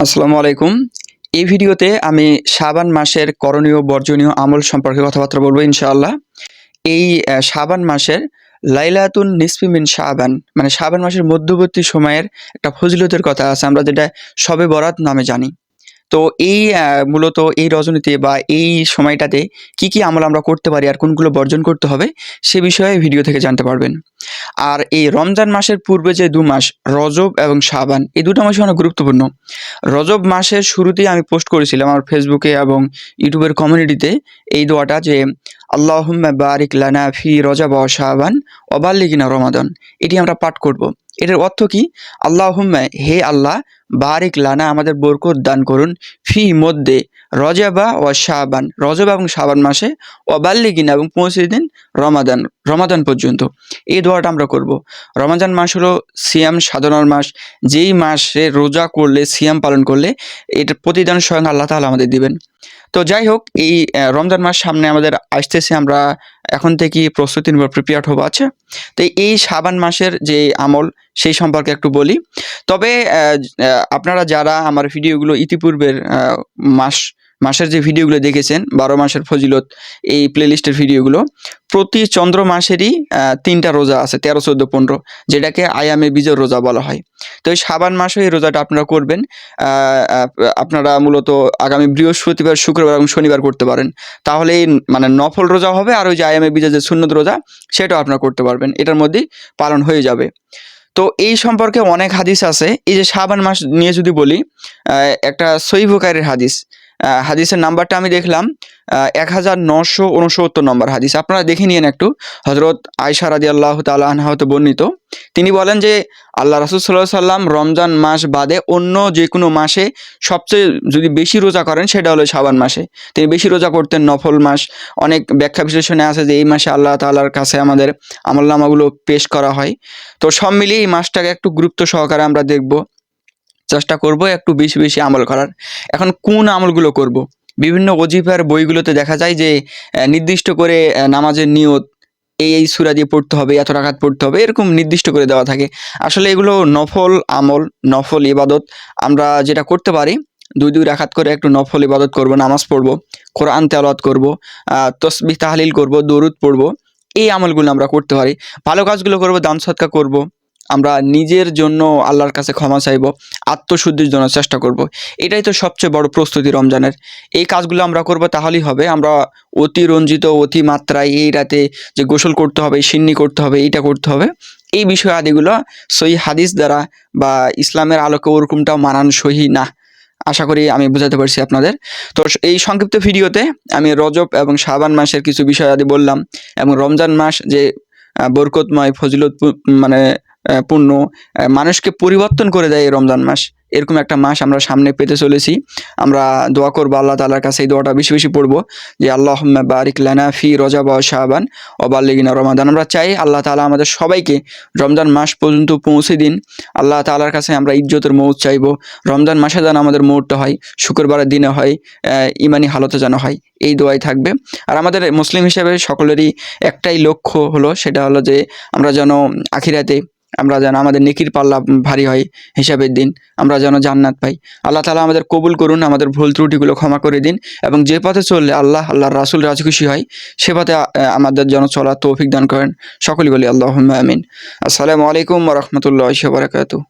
আসসালামু আলাইকুম। এই ভিডিওতে আমি শাবান মাসের করণীয় বর্জনীয় আমল সম্পর্কে কথাবার্তা বলবো ইনশাআল্লাহ। এই শাবান মাসের লাইলাতুন নিসফি মিন শাবান মানে শাবান মাসের মধ্যবর্তী সময়ের একটা ফজিলতের কথা আছে আমরা যেটা শবে বরাত নামে জানি। তো এই মূলত এই রজনীতে বা এই সময়টাতে কি আমল আমরা করতে পারি আর কোনগুলো বর্জন করতে হবে সে বিষয়ে ভিডিও থেকে জানতে পারবেন। আর এই রমজান মাসের পূর্বে যে ২ মাস রজব এবং শাবান এই ২টা মাসই অনেক গুরুত্বপূর্ণ। রজব মাসের শুরুতেই আমি পোস্ট করেছিলাম আমার ফেসবুকে এবং ইউটিউবের কমিউনিটিতে এই দোয়াটা যে আল্লাহুম্মা বারিক লানা ফি রজব ওয়া শাবান ওয়া বাল্লিগনা রমাদান। এটি আমরা পাঠ করব। এটার অর্থ কি? আল্লাহুম্মা হে আল্লাহ বারিক লানা আমাদের বরকত দান করুন ফি মধ্যে রজবা ওয়া শাবান রজব এবং শাবান মাসে ওয়া বাল্লিগনা এবং পৌঁছে দিন রমাদান পর্যন্ত। এই দোয়াটা আমরা করব। রমজান মাস হলো সিয়াম সাধনার মাস। যেই মাসে রোজা করলে সিয়াম পালন করলে এটার প্রতিদান স্বয়ং আল্লাহ তাআলা আমাদের দিবেন। তো যাই হোক এই রমজান মাস সামনে আমাদের আসতেছে, আমরা এখন থেকেই প্রস্তুতি নিব, প্রিপেয়ার্ড হবো। আচ্ছা, তো এই শাবান মাসের যে আমল সেই সম্পর্কে একটু বলি। তবে আপনারা যারা আমার ভিডিওগুলো ইতিপূর্বের মাসের যে ভিডিওগুলো দেখেছেন ১২ মাসের ফজিলত এই প্লেলিস্টের ভিডিওগুলো, প্রতি চন্দ্র মাসেরই ৩টা রোজা আছে ১৩, ১৪, ১৫ যেটাকে আয়ামে বিজর রোজা বলা হয়। তো এই শাবান মাসে এই রোজাটা আপনারা করবেন। আপনারা মূলত আগামী বৃহস্পতিবার, শুক্রবার এবং শনিবার করতে পারেন। তাহলেই মানে নফল রোজা হবে আর ওই যে আয়ামে বিজর যে সুন্নত রোজা সেটাও আপনারা করতে পারবেন। এটার মধ্যেই পালন হয়ে যাবে। তো এই সম্পর্কে অনেক হাদিস আছে। এই যে শাবান মাস নিয়ে যদি বলি, একটা সহিহ বুখারীর হাদিস, হাদিসের নাম্বারটা আমি দেখলাম ১৯৬৯ নম্বর হাদিস। আপনারা দেখে নিয়েন একটু। হযরত আয়েশা রাদিয়াল্লাহু তাআলা আনহা হতে বর্ণিত। তিনি বলেন যে আল্লাহ রাসূল সাল্লাল্লাহু আলাইহি সাল্লাম রমজান মাস বাদে অন্য যে কোনো মাসে সবচেয়ে যদি বেশি রোজা করেন সেটা হলো শাবান মাসে। তিনি বেশি রোজা করতেন, নফল মাস। অনেক ব্যাখ্যা বিশ্লেষণে আছে যে এই মাসে আল্লাহ তাআলার কাছে আমাদের আমলনামাগুলো পেশ করা হয়। তো সব মিলিয়ে এই মাসটাকে একটু গুরুত্ব সহকারে আমরা দেখব, চেষ্টা করব একটু বেশি আমল করার। এখন কোন আমলগুলো করব? বিভিন্ন ওজিফার বইগুলোতে দেখা যায় যে নির্দিষ্ট করে নামাজের নিয়ত এই সূরা দিয়ে পড়তে হবে, এত রাকাত পড়তে হবে, এরকম নির্দিষ্ট করে দেওয়া থাকে। আসলে এগুলো নফল আমল, নফল ইবাদত। আমরা যেটা করতে পারি ২ রাকাত করে একটু নফল ইবাদত করব, নামাজ পড়ব, কোরআন তেলাওয়াত করব, তসবিহ তাহলিল করব, দরুদ পড়ব। এই আমলগুলো আমরা করতে পারি। ভালো কাজগুলো করব, দান সদকা করব। আমরা নিজের জন্য আল্লাহর কাছে ক্ষমা চাইব, আত্মশুদ্ধির জন্য চেষ্টা করব। এটাই তো সবচেয়ে বড় প্রস্তুতি রমজানের। এই কাজগুলো আমরা করব, তাহলেই হবে। আমরা অতিরঞ্জিত অতি মাত্রায় এই রাতে যে গোসল করতে হবে, সিন্নি করতে হবে, এইটা করতে হবে, এই বিষয় আদিগুলো সহিহ হাদিস দ্বারা বা ইসলামের আলোকে ওরকমটাও মানানসই না। আশা করি আমি বোঝাতে পারছি আপনাদের। তো এই সংক্ষিপ্ত ভিডিওতে আমি রজব এবং শাবান মাসের কিছু বিষয় আদি বললাম এবং রমজান মাস যে বরকতময় ফজিলত মানে পূর্ণ, মানুষকে পরিবর্তন করে দেয় এই রমজান মাস। এরকম একটা মাস আমরা সামনে পেতে চলেছি। আমরা দোয়া করবো আল্লাহ তাআলার কাছে, এই দোয়াটা বেশি পড়বো যে আল্লাহুম্মা বারিক লানা ফি রজব ওয়া শাবান ওয়া বাল্লিগনা রমাদান। আমরা চাই আল্লাহ তাআলা আমাদের সবাইকে রমজান মাস পর্যন্ত পৌঁছে দিন। আল্লাহ তাআলার কাছে আমরা ইজ্জতের মউত চাইবো। রমজান মাসে যেন আমাদের মউতটা হয়, শুক্রবারের দিনে হয়, ইমানি হালতে যেন হয়, এই দোয়াই থাকবে। আর আমাদের মুসলিম হিসেবে সকলেরই একটাই লক্ষ্য হলো, সেটা হলো যে আমরা যেন আখিরাতে আমরা যেন আমাদের নেকির পাল্লা ভারী হয়, হিসাবের দিন আমরা যেন জান্নাত পাই। আল্লাহ তাআলা আমাদের কবুল করুন, আমাদের ভুল ত্রুটিগুলো ক্ষমা করে দিন এবং যে পথে চললে আল্লাহর রাসূল রাজি খুশি হয় সে পথে আমাদের যেন চলার তৌফিক দান করেন। সকলেই বলি আল্লাহুম্মা আমিন। আসসালামু আলাইকুম ওয়া রাহমাতুল্লাহি ওয়া বারাকাতুহু।